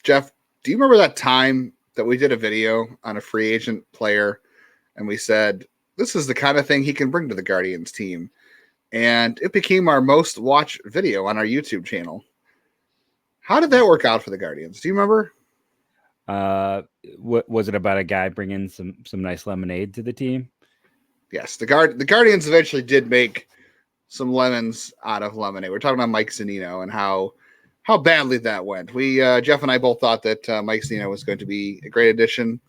Jeff, do you remember that time that we did a video on a free agent player and we said, this is the kind of thing he can bring to the Guardians team? And it became our most watched video on our YouTube channel. How did that work out for the Guardians? Do you remember? What was it about? A guy bringing some nice lemonade to the team? Yes, the Guardians eventually did make some lemons out of lemonade. We're talking about Mike Zunino and how badly that went. We Jeff and I both thought that Mike Zunino was going to be a great addition.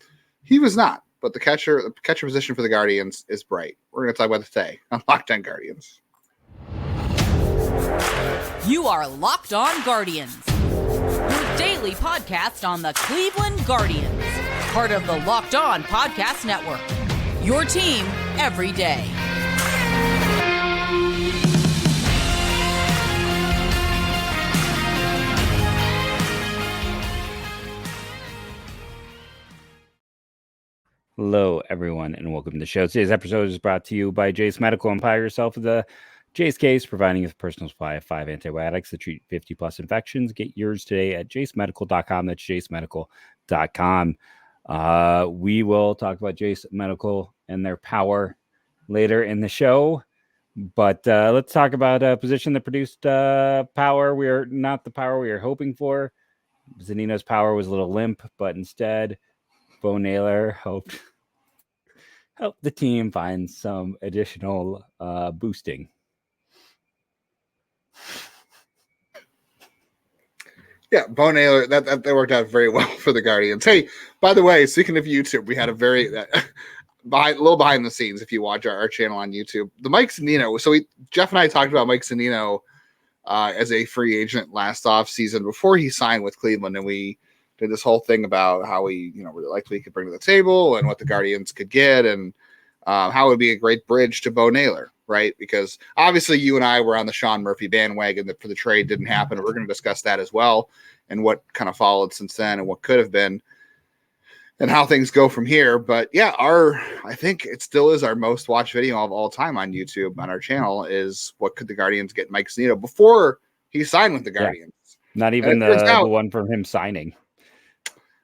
He was not, but the catcher position for the Guardians is bright. We're going to talk about it today on Locked On Guardians. You are Locked On Guardians, your daily podcast on the Cleveland Guardians, part of the Locked On Podcast Network, your team every day. Hello, everyone, and welcome to the show. Today's episode is brought to you by Jase Medical. Empower yourself with the Jase case, providing a personal supply of 5 antibiotics to treat 50-plus infections. Get yours today at jasemedical.com. That's jasemedical.com. We will talk about Jase Medical and their power later in the show. But let's talk about a position that produced power. We are not the power we are hoping for. Zunino's power was a little limp, but instead, Bo Naylor helped the team find some additional boosting. Yeah, Bo Naylor, that worked out very well for the Guardians. Hey, by the way, speaking of YouTube, we had a very little behind the scenes. If you watch our channel on YouTube, the Mike Zunino. So Jeff and I talked about Mike Zunino as a free agent last offseason before he signed with Cleveland, and we did this whole thing about how we really liked what he could bring to the table and what the Guardians could get, and how it would be a great bridge to Bo Naylor, right? Because obviously you and I were on the Sean Murphy bandwagon that for the trade didn't happen. We're going to discuss that as well and what kind of followed since then and what could have been and how things go from here. But yeah, I think it still is our most watched video of all time on YouTube on our channel is what could the Guardians get Mike Zunino before he signed with the Guardians. Yeah. Not even the one from him signing.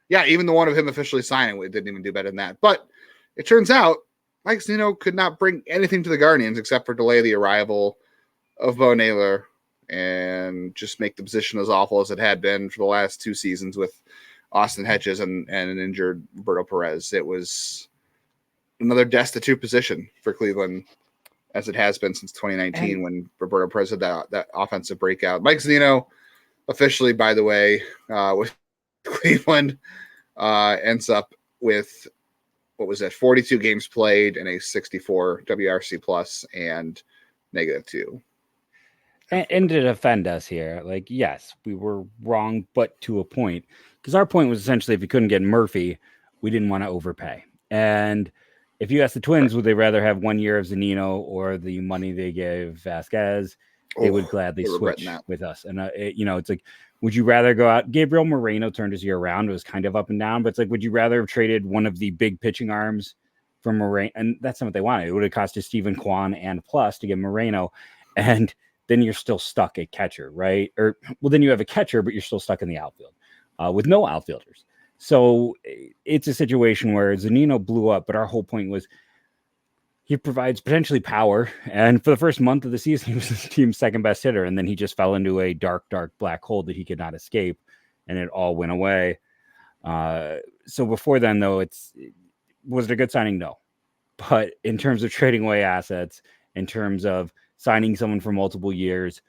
Yeah, even the one of him officially signing, we didn't even do better than that. But it turns out Mike Zunino could not bring anything to the Guardians except for delay the arrival of Bo Naylor and just make the position as awful as it had been for the last 2 seasons with Austin Hedges and an injured Roberto Perez. It was another destitute position for Cleveland as it has been since 2019 when Roberto Perez had that offensive breakout. Mike Zunino officially, by the way, with Cleveland ends up with, 42 games played and a 64 WRC plus and -2. And to defend us here, yes, we were wrong, but to a point, because our point was essentially if you couldn't get Murphy, we didn't want to overpay. And if you ask the Twins, would they rather have 1 year of Zunino or the money they gave Vasquez? They would gladly switch with us. And, it's like, would you rather go out? Gabriel Moreno turned his year around. It was kind of up and down, but it's like, would you rather have traded one of the big pitching arms for Moreno? And that's not what they wanted. It would have cost Stephen Kwan and plus to get Moreno. And then you're still stuck at catcher, right? Or, well, then you have a catcher, but you're still stuck in the outfield with no outfielders. So it's a situation where Zunino blew up, but our whole point was, he provides potentially power, and for the first month of the season, he was the team's second best hitter, and then he just fell into a dark black hole that he could not escape, and it all went away. So before then, though, was it a good signing? No. But in terms of trading away assets, in terms of signing someone for multiple years,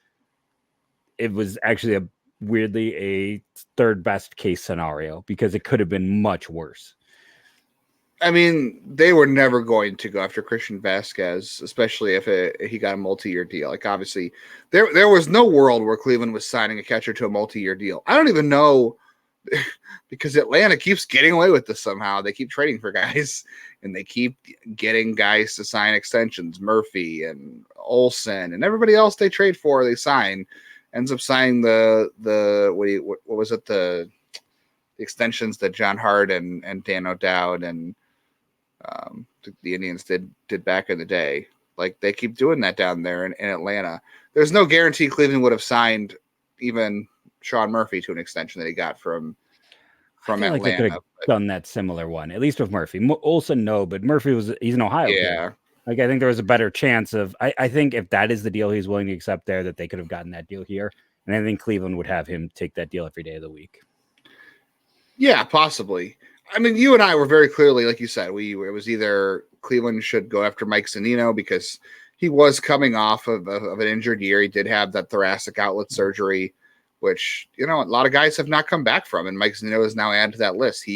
it was actually weirdly a third best case scenario because it could have been much worse. I mean, they were never going to go after Christian Vasquez, especially if he got a multi-year deal. Like, obviously, there was no world where Cleveland was signing a catcher to a multi-year deal. I don't even know, because Atlanta keeps getting away with this somehow. They keep trading for guys, and they keep getting guys to sign extensions. Murphy and Olsen and everybody else they trade for, they sign. Ends up signing the what was it, the extensions that John Hart and Dan O'Dowd and the Indians did back in the day. Like, they keep doing that down there in Atlanta. There's no guarantee Cleveland would have signed even Sean Murphy to an extension that he got from from I feel like they could Atlanta. have done that similar one, at least with Murphy. Olsen, no, but Murphy he's an Ohio kid. Like, I think there was a better chance of, I think if that is the deal he's willing to accept there, that they could have gotten that deal here. And I think Cleveland would have him take that deal every day of the week. Yeah, possibly. I mean, you and I were very clearly, like you said, it was either Cleveland should go after Mike Zunino because he was coming off of an injured year. He did have that thoracic outlet surgery, which, a lot of guys have not come back from. And Mike Zunino is now added to that list.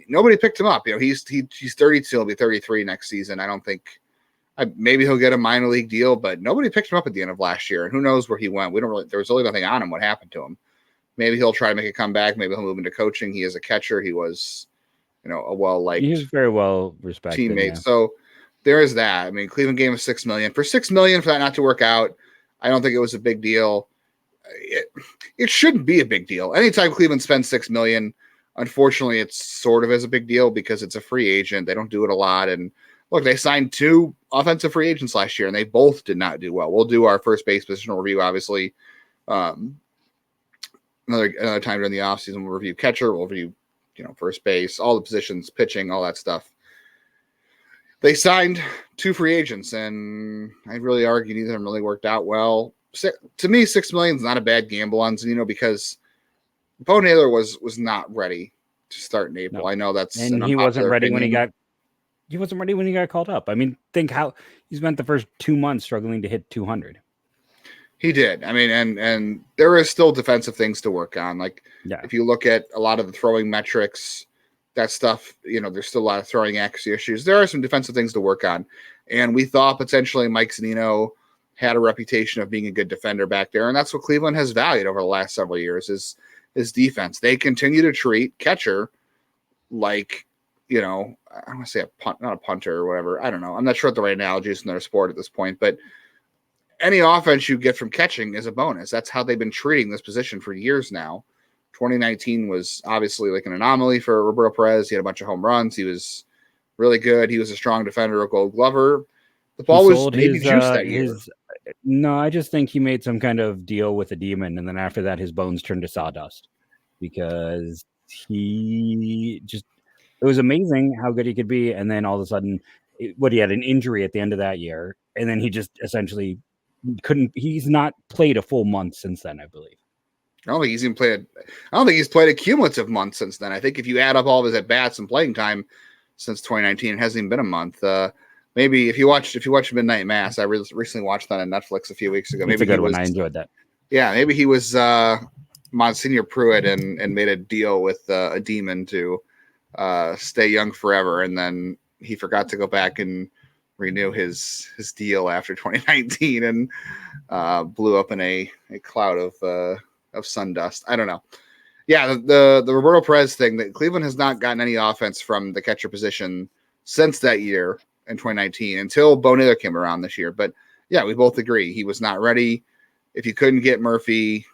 Nobody picked him up. He's 32. He'll be 33 next season. I don't think maybe he'll get a minor league deal, but nobody picked him up at the end of last year. And who knows where he went? There was really nothing on him. What happened to him? Maybe he'll try to make a comeback. Maybe he'll move into coaching. He is a catcher. He was, a well-liked He's very well respected teammate. Yeah. So there is that. I mean, Cleveland gave him $6 million. For $6 million for that not to work out, I don't think it was a big deal. It shouldn't be a big deal. Anytime Cleveland spends $6 million, unfortunately, it's sort of as a big deal because it's a free agent. They don't do it a lot. And look, they signed 2 offensive free agents last year, and they both did not do well. We'll do our first base positional review, obviously. Another time during the offseason, we'll review catcher, we'll review, first base, all the positions, pitching, all that stuff. They signed 2 free agents, and I'd really argue neither of them really worked out well. To me, $6 million is not a bad gamble on Zunino because Bo Naylor was not ready to start in April. No. I know that's he wasn't ready when he got called up. I mean, think how he spent the first 2 months struggling to hit 200. He did. I mean, and there is still defensive things to work on. Like, if you look at a lot of the throwing metrics, that stuff, there's still a lot of throwing accuracy issues. There are some defensive things to work on. And we thought potentially Mike Zunino had a reputation of being a good defender back there. And that's what Cleveland has valued over the last several years is defense. They continue to treat catcher like, I want to say not a punter or whatever. I don't know. I'm not sure what the right analogy is in their sport at this point, but any offense you get from catching is a bonus. That's how they've been treating this position for years now. 2019 was obviously like an anomaly for Roberto Perez. He had a bunch of home runs. He was really good. He was a strong defender, a Gold Glover. The ball was maybe juiced that year. No, I just think he made some kind of deal with a demon, and then after that, his bones turned to sawdust because it was amazing how good he could be, and then all of a sudden, he had an injury at the end of that year, and then he just essentially he's not played a full month since then, I believe. I don't think he's played a cumulative month since then. I think if you add up all of his at-bats and playing time since 2019, it hasn't even been a month. Maybe if you watch Midnight Mass, I recently watched that on Netflix a few weeks ago. It's a good one. I enjoyed that. Yeah, maybe he was Monsignor Pruitt and made a deal with a demon to stay young forever, and then he forgot to go back and renew his deal after 2019 and blew up in a cloud of sun dust. I don't know. Yeah, the Roberto Perez thing, that Cleveland has not gotten any offense from the catcher position since that year in 2019 until Bo Naylor came around this year. But yeah, we both agree he was not ready. If you couldn't get Murphy,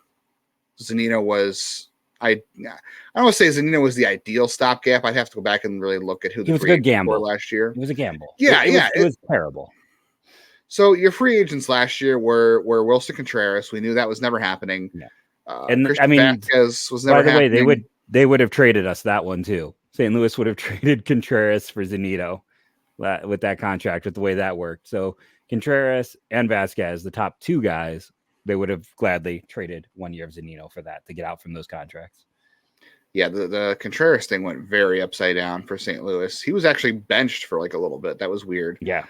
Zunino was I don't want to say Zunino was the ideal stopgap. I'd have to go back and really look at who the free agents were last year. It was a gamble. Yeah, it was terrible. So your free agents last year were Wilson Contreras. We knew that was never happening. Yeah. And Christian I mean, Vasquez was never happening. By the way, they would have traded us that one too. St. Louis would have traded Contreras for Zunino with that contract, with the way that worked. So Contreras and Vasquez, the top 2 guys, they would have gladly traded 1 year of Zunino for that to get out from those contracts. Yeah, the Contreras thing went very upside down for St. Louis. He was actually benched for like a little bit. That was weird. Yeah.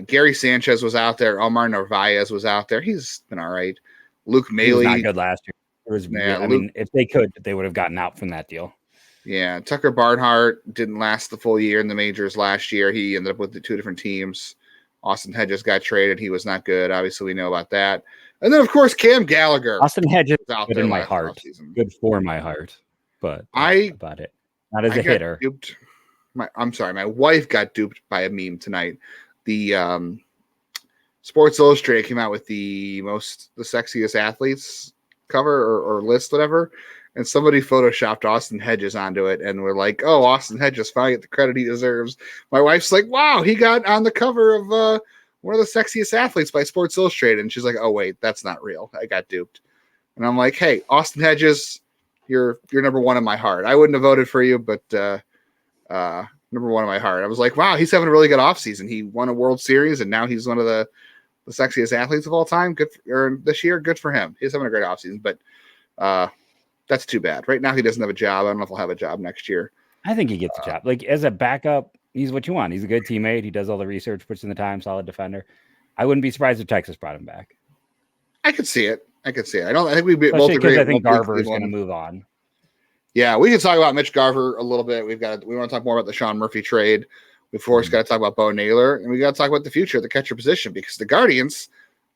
Gary Sanchez was out there. Omar Narvaez was out there. He's been all right. Luke Maile. He was not good last year. It was, I mean, if they could, they would have gotten out from that deal. Yeah, Tucker Barnhart didn't last the full year in the majors last year. He ended up with the 2 different teams. Austin Hedges got traded. He was not good. Obviously, we know about that. And then, of course, Cam Gallagher. Austin Hedges was good in my heart. Good for my heart. But about it. Not as a hitter. I'm sorry. My wife got duped by a meme tonight. The Sports Illustrated came out with the sexiest athletes cover or list, whatever. And somebody photoshopped Austin Hedges onto it, and we're like, "Oh, Austin Hedges finally get the credit he deserves." My wife's like, "Wow, he got on the cover of one of the sexiest athletes by Sports Illustrated," and she's like, "Oh, wait, that's not real. I got duped." And I'm like, "Hey, Austin Hedges, you're number one in my heart. I wouldn't have voted for you, but number one in my heart. I was like, wow, he's having a really good offseason. He won a World Series, and now he's one of the sexiest athletes of all time. This year, good for him. He's having a great offseason, but that's too bad. Right now, he doesn't have a job. I don't know if he'll have a job next year. I think he gets a job. Like, as a backup, he's what you want. He's a good teammate. He does all the research, puts in the time, solid defender. I wouldn't be surprised if Texas brought him back. I could see it. I think we both Especially agree. because I think Garver is going to move on. Yeah, we can talk about Mitch Garver a little bit. We want to talk more about the Sean Murphy trade. We've got to talk about Bo Naylor, and we got to talk about the future of the catcher position, because the Guardians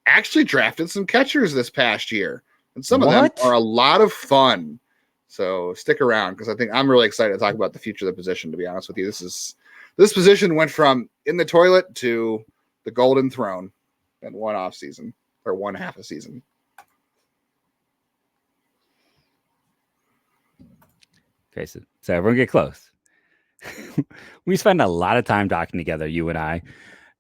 actually drafted some catchers this past year, and some of them are a lot of fun. So stick around, because I think I'm really excited to talk about the future of the position. To be honest with you, this position went from in the toilet to the golden throne in one off season, or one half a season. Okay, so everyone get close. We spend a lot of time talking together, you and I,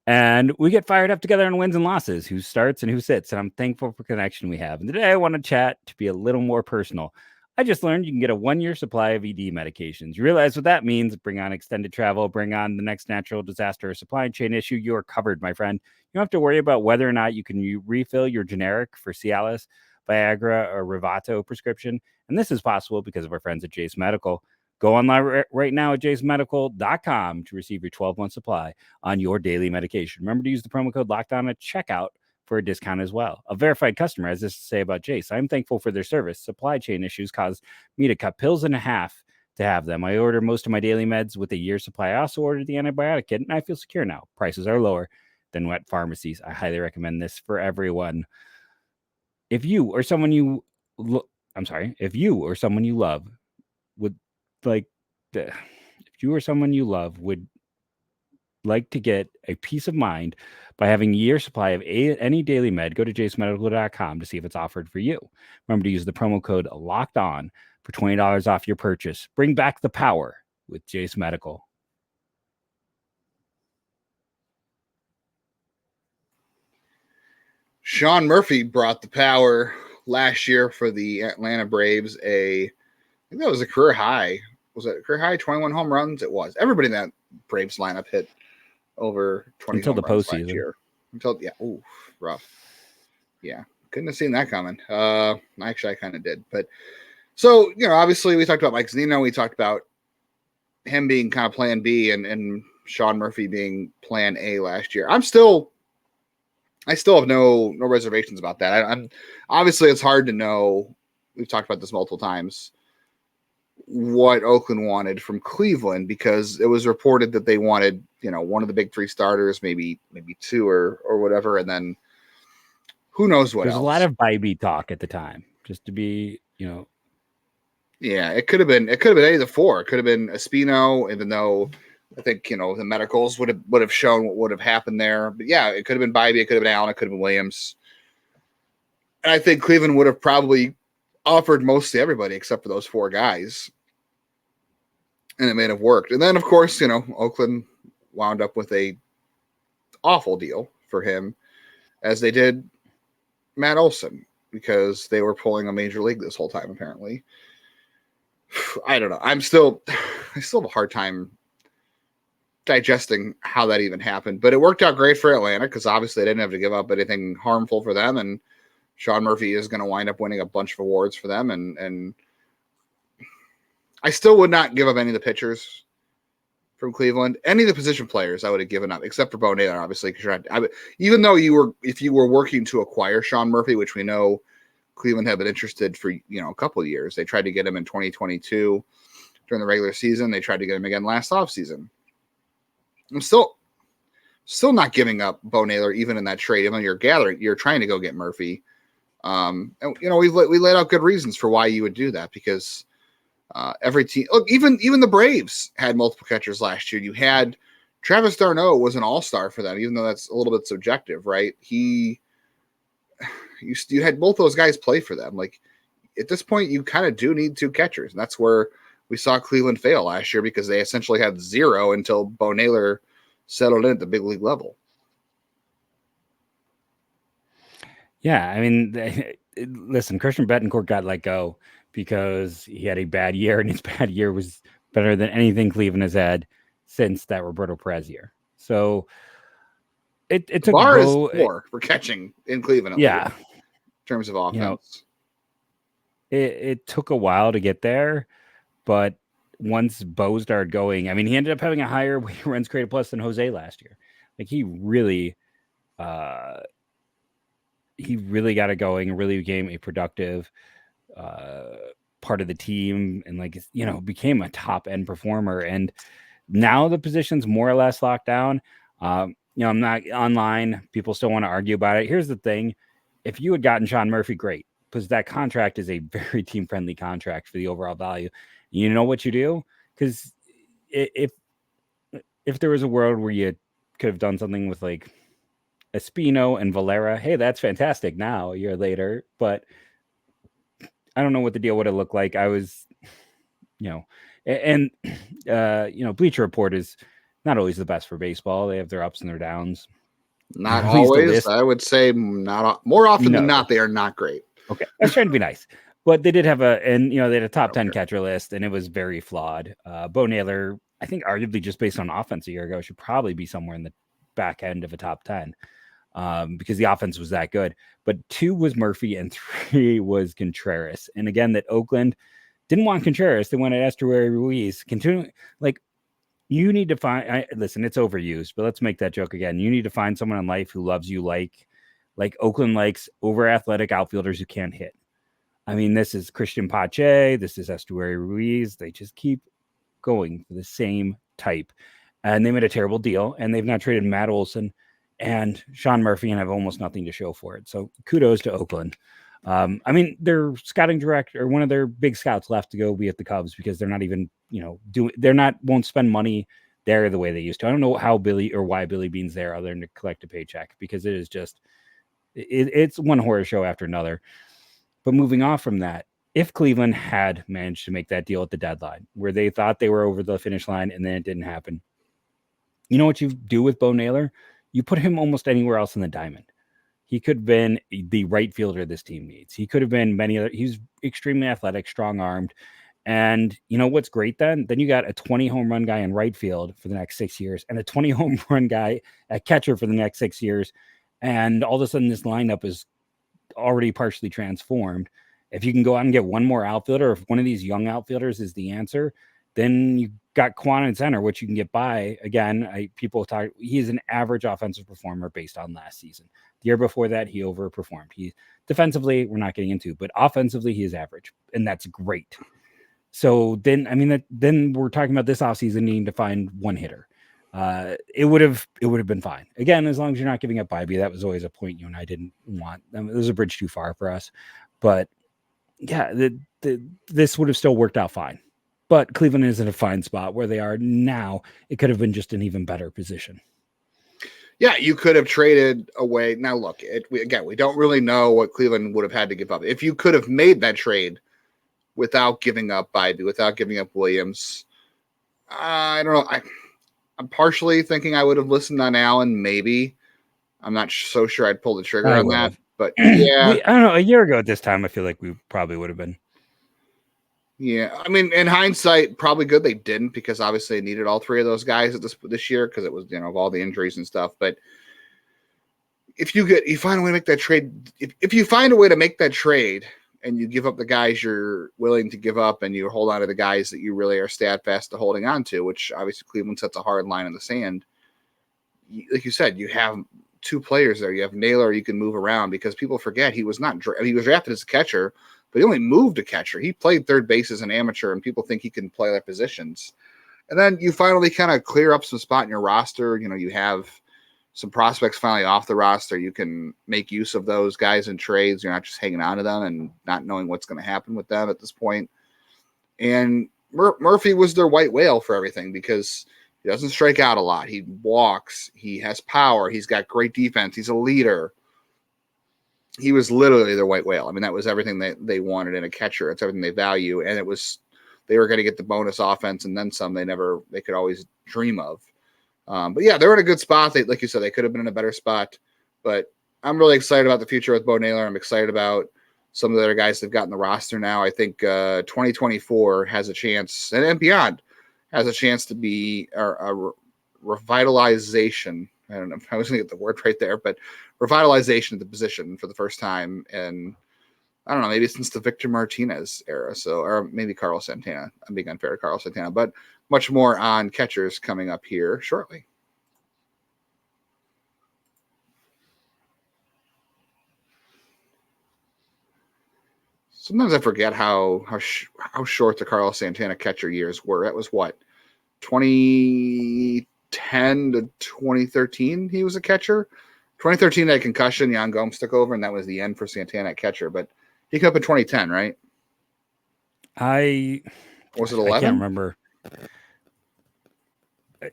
and we get fired up together on wins and losses, who starts and who sits, and I'm thankful for the connection we have. And today I want to chat to be a little more personal. I just learned you can get a 1-year supply of ED medications. You realize what that means? Bring on extended travel, bring on the next natural disaster or supply chain issue. You're covered, my friend. You don't have to worry about whether or not you can refill your generic for Cialis, Viagra, or Rivato prescription. And this is possible because of our friends at Jase Medical. Go online right now at jasemedical.com to receive your 12-month supply on your daily medication. Remember to use the promo code LOCKEDON at checkout for a discount as well. A verified customer has this to say about Jase. I'm thankful for their service. Supply chain issues caused me to cut pills in half to have them. I order most of my daily meds with a year's supply. I also ordered the antibiotic kit, and I feel secure now. Prices are lower than wet pharmacies. I highly recommend this for everyone. If you or someone you love would like to get a peace of mind by having a year's supply of any daily med, go to jasemedical.com to see if it's offered for you. Remember to use the promo code LOCKEDON for $20 off your purchase. Bring back the power with Jase Medical. Sean Murphy brought the power last year for the Atlanta Braves. I think that was a career high. Was it a career high? 21 home runs? It was. Everybody in that Braves lineup hit over 20 until the postseason. Last year. Rough. Yeah, couldn't have seen that coming. Actually, I kind of did. But so, obviously we talked about Mike Zunino. We talked about him being kind of plan B and Sean Murphy being plan A last year. I still have no reservations about that. I'm obviously, it's hard to know. We've talked about this multiple times, what Oakland wanted from Cleveland, because it was reported that they wanted, one of the big three starters, maybe two or whatever, and then who knows what else. There's a lot of Bybee talk at the time, just to be, Yeah, it could have been any of the four. It could have been Espino, even though I think, the medicals would have shown what would have happened there. But yeah, it could have been Bybee, it could have been Allen, it could have been Williams. And I think Cleveland would have probably offered mostly everybody except for those four guys. And it may have worked. And then, of course, Oakland wound up with a awful deal for him, as they did Matt Olson, because they were pulling a major league this whole time, apparently. I don't know. I still have a hard time digesting how that even happened. But it worked out great for Atlanta, because obviously they didn't have to give up anything harmful for them. And Sean Murphy is going to wind up winning a bunch of awards for them. And I still would not give up any of the pitchers from Cleveland. Any of the position players I would have given up, except for Bo Naylor, obviously. Even though if you were working to acquire Sean Murphy, which we know Cleveland had been interested for a couple of years. They tried to get him in 2022 during the regular season. They tried to get him again last offseason. I'm still not giving up Bo Naylor even in that trade. Even though you're trying to go get Murphy. And we laid out good reasons for why you would do that, because every team, look, even the Braves had multiple catchers last year. You had Travis d'Arnaud was an all-star for them, even though that's a little bit subjective, right? You had both those guys play for them. Like, at this point, you kind of do need two catchers, and that's where we saw Cleveland fail last year, because they essentially had zero until Bo Naylor settled in at the big league level. Yeah, I mean, listen, Christian Bethancourt got let go because he had a bad year, and his bad year was better than anything Cleveland has had since that Roberto Perez year. So it took Bar is Bo, poor for catching in Cleveland. Yeah. In terms of offense. It took a while to get there, but once Bo started going, I mean, he ended up having a higher runs created plus than Jose last year. Like he really got it going, really became a productive part of the team, and like, you know, became a top end performer. And now the position's more or less locked down. You know, I'm not online. People still want to argue about it. Here's the thing. If you had gotten Sean Murphy, great, because that contract is a very team friendly contract for the overall value. You know what you do? Because if there was a world where you could have done something with like Espino and Valera, hey, that's fantastic now a year later, but I don't know what the deal would have looked like. I was, you know, and you know, Bleacher Report is not always the best for baseball. They have their ups and their downs. Not always. I would say not more often than not. They are not great. Okay, I was trying to be nice, but they did have they had a top 10 catcher list, and it was very flawed. Bo Naylor, I think, arguably just based on offense a year ago, should probably be somewhere in the back end of a top 10 because the offense was that good. But 2 was Murphy and 3 was Contreras. And again, that Oakland didn't want Contreras. They wanted Estuary Ruiz. You need to find, listen, it's overused, but let's make that joke again. You need to find someone in life who loves you like Oakland likes over athletic outfielders who can't hit. I mean, this is Christian Pache. This is Estuary Ruiz. They just keep going for the same type. And they made a terrible deal, and they've now traded Matt Olson and Sean Murphy and have almost nothing to show for it. So kudos to Oakland. I mean, their scouting director, or one of their big scouts, left to go be at the Cubs because they're not even, won't spend money there the way they used to. I don't know why Billy Bean's there other than to collect a paycheck, because it is just, it's one horror show after another. But moving off from that, if Cleveland had managed to make that deal at the deadline where they thought they were over the finish line and then it didn't happen, you know what you do with Bo Naylor? You put him almost anywhere else in the diamond. He could have been the right fielder this team needs. He could have been many other. He's extremely athletic, strong-armed. And you know what's great then? Then you got a 20 home run guy in right field for the next 6 years and a 20 home run guy at catcher for the next 6 years. And all of a sudden this lineup is already partially transformed. If you can go out and get one more outfielder, if one of these young outfielders is the answer, then you got Quan in center, which you can get by. Again, people talk, he's an average offensive performer based on last season. The year before that, he overperformed. He defensively, we're not getting into, but offensively, he is average, and that's great. So then, then we're talking about this offseason needing to find one hitter. It would have been fine. Again, as long as you're not giving up Bybee, that was always a point you and I didn't want. It was a bridge too far for us, but yeah, this would have still worked out fine. But Cleveland is in a fine spot where they are now. It could have been just an even better position. Yeah, you could have traded away. Now, look, we don't really know what Cleveland would have had to give up. If you could have made that trade without giving up Bybee, without giving up Williams, I don't know. I'm partially thinking I would have listened on Allen, maybe. I'm not so sure I'd pull the trigger on that. But yeah. I don't know. A year ago at this time, I feel like we probably would have been. Yeah, I mean, in hindsight, probably good they didn't, because obviously they needed all three of those guys at this year because it was, of all the injuries and stuff. But if you find a way to make that trade, if you find a way to make that trade and you give up the guys you're willing to give up and you hold on to the guys that you really are steadfast to holding on to, which obviously Cleveland sets a hard line in the sand. Like you said, you have two players there. You have Naylor you can move around, because people forget he was drafted as a catcher, but he only moved to catcher. He played third base as an amateur, and people think he can play their positions. And then you finally kind of clear up some spot in your roster. You have some prospects finally off the roster. You can make use of those guys in trades. You're not just hanging on to them and not knowing what's going to happen with them at this point. And Murphy was their white whale for everything, because he doesn't strike out a lot. He walks. He has power. He's got great defense. He's a leader. He was literally their white whale. I mean, that was everything they wanted in a catcher. It's everything they value. And they were going to get the bonus offense and then some they could always dream of. But yeah, they're in a good spot. Like you said, they could have been in a better spot, but I'm really excited about the future with Bo Naylor. I'm excited about some of the other guys they've got in the roster now. I think 2024 has a chance, and beyond has a chance to be a revitalization. I don't know if I was going to get the word right there, but revitalization of the position for the first time. And I don't know, maybe since the Victor Martinez era. So, or maybe Carlos Santana. I'm being unfair to Carlos Santana, but much more on catchers coming up here shortly. Sometimes I forget how short the Carlos Santana catcher years were. That was what, 2010 to 2013 he was a catcher. 2013 had a concussion, Yan Gomes took over, and that was the end for Santana at catcher. But he came up in 2010, right? Was it 11? I can't remember. Of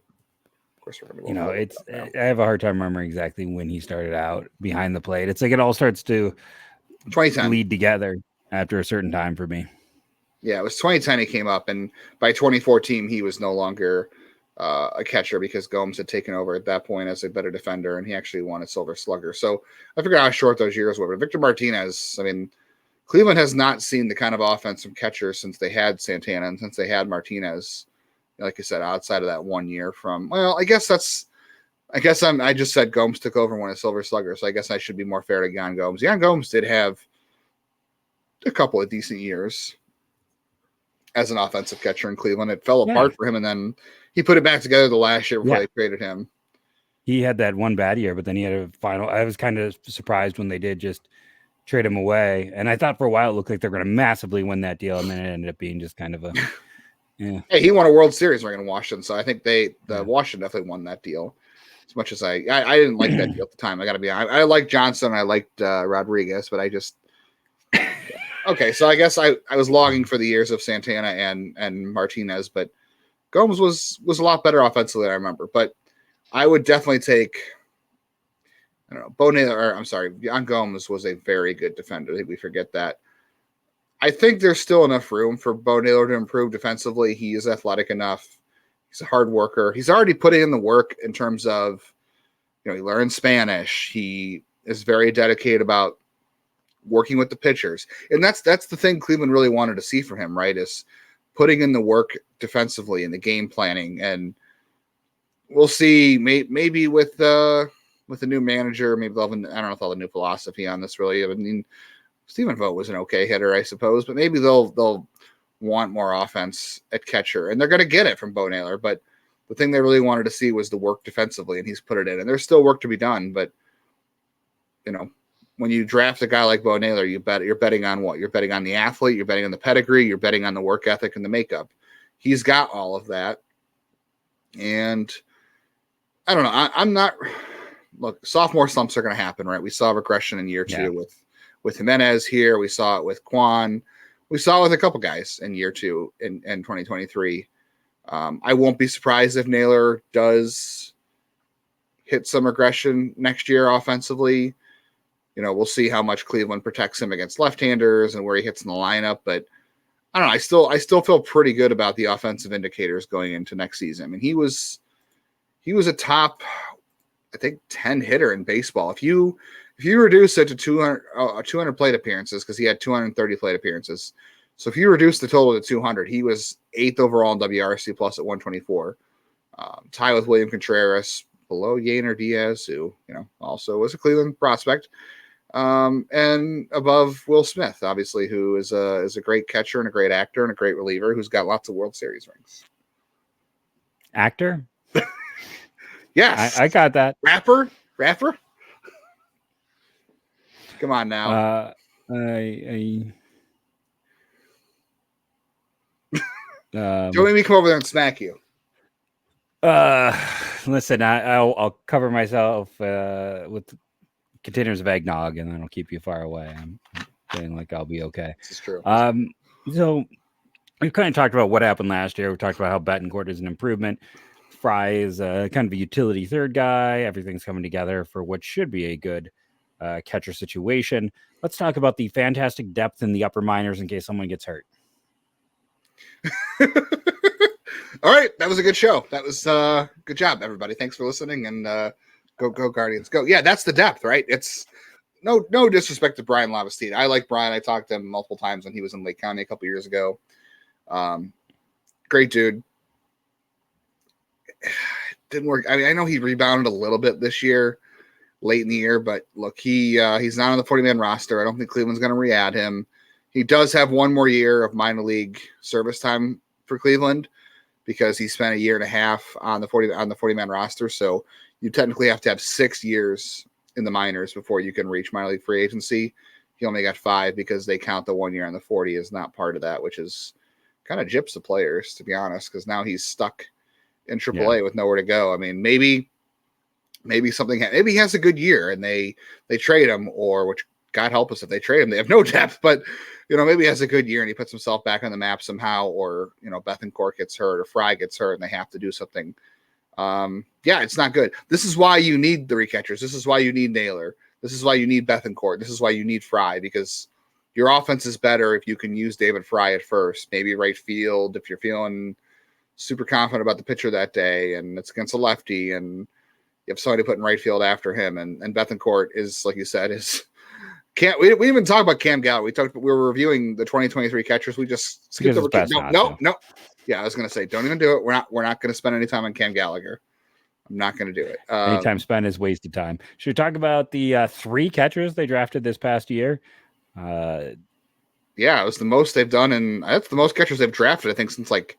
course, we're you know, I have a hard time remembering exactly when he started out behind the plate. It's like it all starts to 2010 bleed together after a certain time for me. Yeah, it was 2010 he came up, and by 2014 he was no longer a catcher because Gomes had taken over at that point as a better defender, and he actually won a Silver Slugger. So I forget how short those years were. But Victor Martinez, I mean, Cleveland has not seen the kind of offense from catchers since they had Santana and since they had Martinez. Like I said, outside of that 1 year from, well, I just said Gomes took over and won a Silver Slugger, so I guess I should be more fair to Yan Gomes. Yan Gomes did have a couple of decent years as an offensive catcher in Cleveland. It fell apart for him, and then he put it back together the last year before they traded him. He had that one bad year, but then he had a final. I was kind of surprised when they did just trade him away, and I thought for a while it looked like they're going to massively win that deal, and then it ended up being just kind of a Hey, he won a World Series ring in Washington, so I think Washington definitely won that deal. As much as I didn't like that deal at the time, I got to be honest. I liked Johnson, I liked Rodriguez, but I just okay. So I guess I was logging for the years of Santana and Martinez, but Gomes was a lot better offensively than I remember. But I would definitely take, I don't know, Bo Naylor, or I'm sorry, Yan Gomes was a very good defender. I think we forget that. I think there's still enough room for Bo Naylor to improve defensively. He is athletic enough. He's a hard worker. He's already putting in the work in terms of, he learned Spanish. He is very dedicated about working with the pitchers. And that's the thing Cleveland really wanted to see from him, right? Is putting in the work defensively and the game planning. And we'll see maybe with the new manager, maybe they'll have, I don't know if they'll have a new philosophy on this really. I mean, Stephen Vogt was an okay hitter, I suppose, but maybe they'll want more offense at catcher, and they're going to get it from Bo Naylor. But the thing they really wanted to see was the work defensively, and he's put it in. And there's still work to be done, but when you draft a guy like Bo Naylor, you're betting on what? You're betting on the athlete, you're betting on the pedigree, you're betting on the work ethic and the makeup. He's got all of that, and I don't know. I'm not. Look, sophomore slumps are going to happen, right? We saw regression in year two with Jimenez here. We saw it with Quan. We saw it with a couple guys in year two in 2023. I won't be surprised if Naylor does hit some regression next year offensively. We'll see how much Cleveland protects him against left-handers and where he hits in the lineup. But I don't know. I still feel pretty good about the offensive indicators going into next season. I mean, he was a top, I think, 10 hitter in baseball. If you reduce it to 200 plate appearances, because he had 230 plate appearances. So if you reduce the total to 200, he was 8th overall in WRC plus at 124. Tie with William Contreras, below Yainer Diaz, who also was a Cleveland prospect, and above Will Smith, obviously, who is a great catcher and a great actor and a great reliever who's got lots of World Series rings. Actor? Yes, I got that. Rapper. Come on now. Don't make me come over there and smack you. Listen, I'll cover myself with containers of eggnog, and then I'll keep you far away. I'm feeling like I'll be okay. This is true. So we've kind of talked about what happened last year. We talked about how Bethancourt is an improvement. Fry is kind of a utility third guy. Everything's coming together for what should be a good catcher situation. Let's talk about the fantastic depth in the upper minors in case someone gets hurt. All right, that was a good show. That was good job, everybody. Thanks for listening, and go Guardians, go. Yeah, that's the depth, right? It's no disrespect to Brian Lavastida. I like Brian. I talked to him multiple times when he was in Lake County a couple years ago. Great dude. Didn't work. I mean, I know he rebounded a little bit this year, late in the year, but look, he's not on the 40-man roster. I don't think Cleveland's going to re-add him. He does have one more year of minor league service time for Cleveland because he spent a year and a half on the 40-man roster. So you technically have to have 6 years in the minors before you can reach minor league free agency. He only got 5 because they count the 1 year on the 40 as not part of that, which is kind of gyps the players, to be honest, because now he's stuck in AAA with nowhere to go. I mean, maybe he has a good year and they trade him, or which God help us if they trade him, they have no depth, but maybe he has a good year and he puts himself back on the map somehow, or Bethancourt gets hurt or Fry gets hurt and they have to do something. It's not good. This is why you need 3 catchers. This is why you need Naylor. This is why you need Bethancourt. This is why you need Fry, because your offense is better if you can use David Fry at first, maybe right field if you're feeling super confident about the pitcher that day and it's against a lefty and you have somebody put in right field after him. And Bethancourt is, like you said, we didn't even talk about Cam Gallagher. We were reviewing the 2023 catchers. We just skipped over. No. Yeah, I was going to say, don't even do it. We're not going to spend any time on Cam Gallagher. I'm not going to do it. Any time spent is wasted time. Should we talk about the 3 catchers they drafted this past year? It was the most they've done, and that's the most catchers they've drafted, I think, since like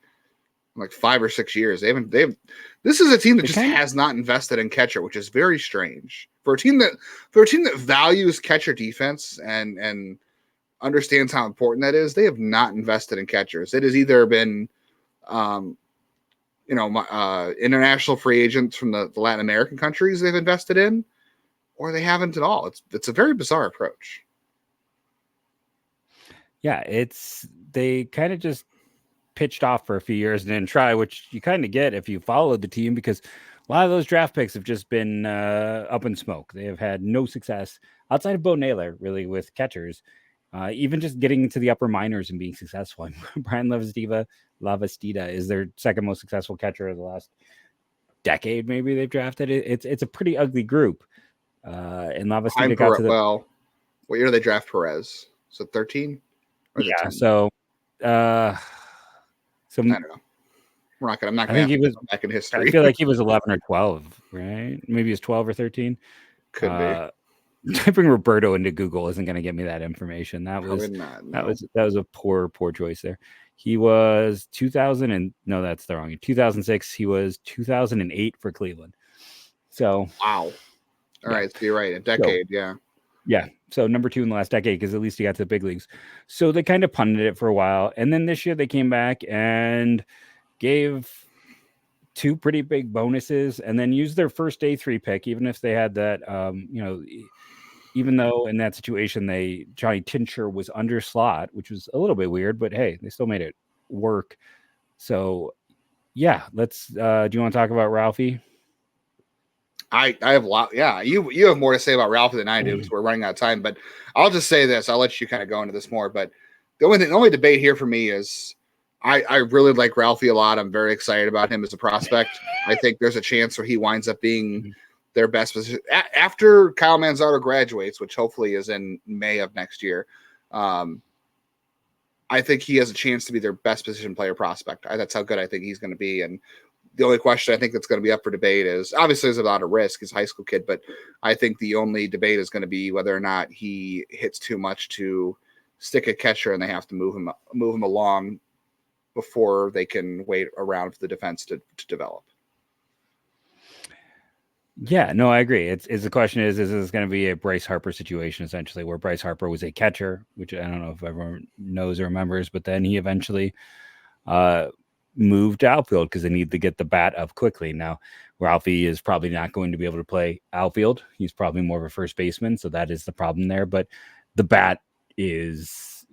5 or 6 years. This is a team that just has not invested in catcher, which is very strange for a team that values catcher defense and understands how important that is. They have not invested in catchers. It has either been, international free agents from the Latin American countries they've invested in, or they haven't at all. It's a very bizarre approach. Yeah, they kind of just pitched off for a few years and didn't try, which you kind of get if you followed the team, because a lot of those draft picks have just been up in smoke. They have had no success outside of Bo Naylor, really, with catchers, even just getting into the upper minors and being successful. And Brian Lavastida is their second most successful catcher of the last decade. Maybe they've drafted it. It's a pretty ugly group. And Lavastida got to what year did they draft Perez? So 13? Yeah. So I don't know. I'm not going to he was back in history. I feel like he was 11 or 12, right? Maybe he was 12 or 13. Could be. Typing Roberto into Google isn't going to get me that information. That was a poor choice there. He was 2000 and no, that's the wrong. 2006. He was 2008 for Cleveland. So wow. All right, so you're right. A decade, Yeah. So number 2 in the last decade, because at least he got to the big leagues. So they kind of punted it for a while. And then this year they came back and gave 2 pretty big bonuses and then used their first day 3 pick, even if they had that, even though in that situation, Johnny Tincher was under slot, which was a little bit weird, but hey, they still made it work. So yeah, do you want to talk about Ralphie? I have a lot. Yeah, you have more to say about Ralphie than I do because we're running out of time. But I'll just say this. I'll let you kind of go into this more. But the only debate here for me is I really like Ralphie a lot. I'm very excited about him as a prospect. I think there's a chance where he winds up being their best position after Kyle Manzardo graduates, which hopefully is in May of next year. I think he has a chance to be their best position player prospect. That's how good I think he's going to be. And the only question I think that's going to be up for debate is obviously there's a lot of risk. He's a high school kid, but I think the only debate is going to be whether or not he hits too much to stick a catcher and they have to move him along before they can wait around for the defense to develop. Yeah, no, I agree. It's the question is this going to be a Bryce Harper situation essentially, where Bryce Harper was a catcher, which I don't know if everyone knows or remembers, but then he eventually moved to outfield because they need to get the bat up quickly. Now, Ralphie is probably not going to be able to play outfield. He's probably more of a first baseman, so that is the problem there. But the bat is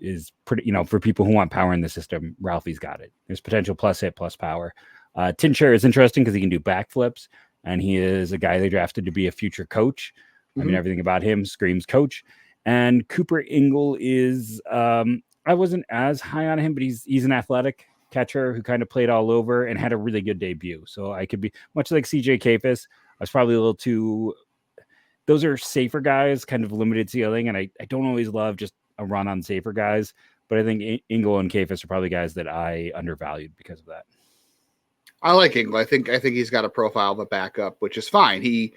pretty, for people who want power in the system, Ralphie's got it. There's potential plus hit, plus power. Tincher is interesting because he can do backflips, and he is a guy they drafted to be a future coach. I mean, everything about him screams coach. And Cooper Ingle is, I wasn't as high on him, but he's an athletic catcher who kind of played all over and had a really good debut. So I could be much like CJ Kapis. I was probably a little too those are safer guys, kind of limited ceiling. And I don't always love just a run on safer guys, but I think Ingle and Kafis are probably guys that I undervalued because of that. I like Ingle. I think he's got a profile of a backup, which is fine. He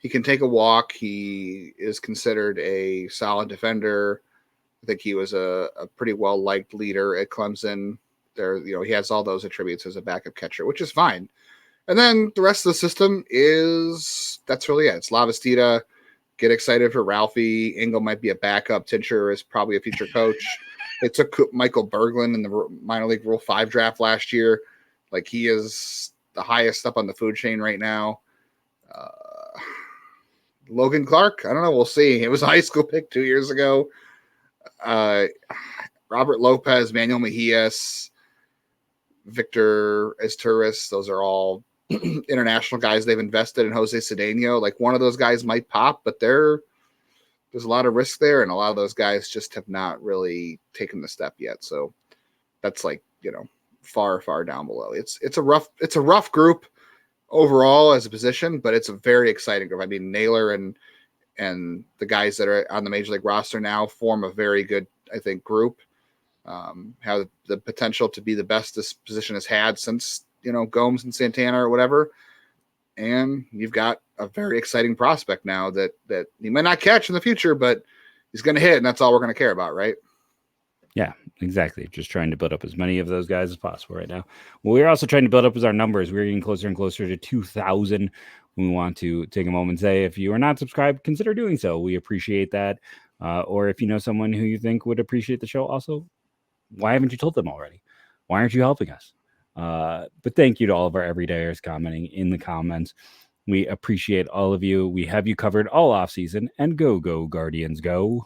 can take a walk. He is considered a solid defender. I think he was a pretty well-liked leader at Clemson. There, he has all those attributes as a backup catcher, which is fine. And then the rest of the system that's really it. It's Lavastida. Get excited for Ralphie. Ingle might be a backup. Tincher is probably a future coach. They took Michael Berglund in the minor league Rule 5 draft last year. Like, he is the highest up on the food chain right now. Logan Clark, I don't know. We'll see. It was a high school pick 2 years ago. Robert Lopez, Manuel Mejias, Victor Esturis. Those are all international guys. They've invested in Jose Cedeno. Like, one of those guys might pop, but there's a lot of risk there, and a lot of those guys just have not really taken the step yet. So that's far down below. It's a rough group overall as a position, but it's a very exciting group. I mean, Naylor and the guys that are on the major league roster now form a very good, I think, group. Have the potential to be the best this position has had since Gomes and Santana or whatever. And you've got a very exciting prospect now that you might not catch in the future, but he's going to hit, and that's all we're going to care about, right? Yeah, exactly. Just trying to build up as many of those guys as possible right now. Well, we're also trying to build up as our numbers. We're getting closer and closer to 2,000. We want to take a moment and say, if you are not subscribed, consider doing so. We appreciate that. Or if you know someone who you think would appreciate the show, also, why haven't you told them already? Why aren't you helping us? But thank you to all of our everydayers commenting in the comments. We appreciate all of you. We have you covered all off season, and go Guardians, go.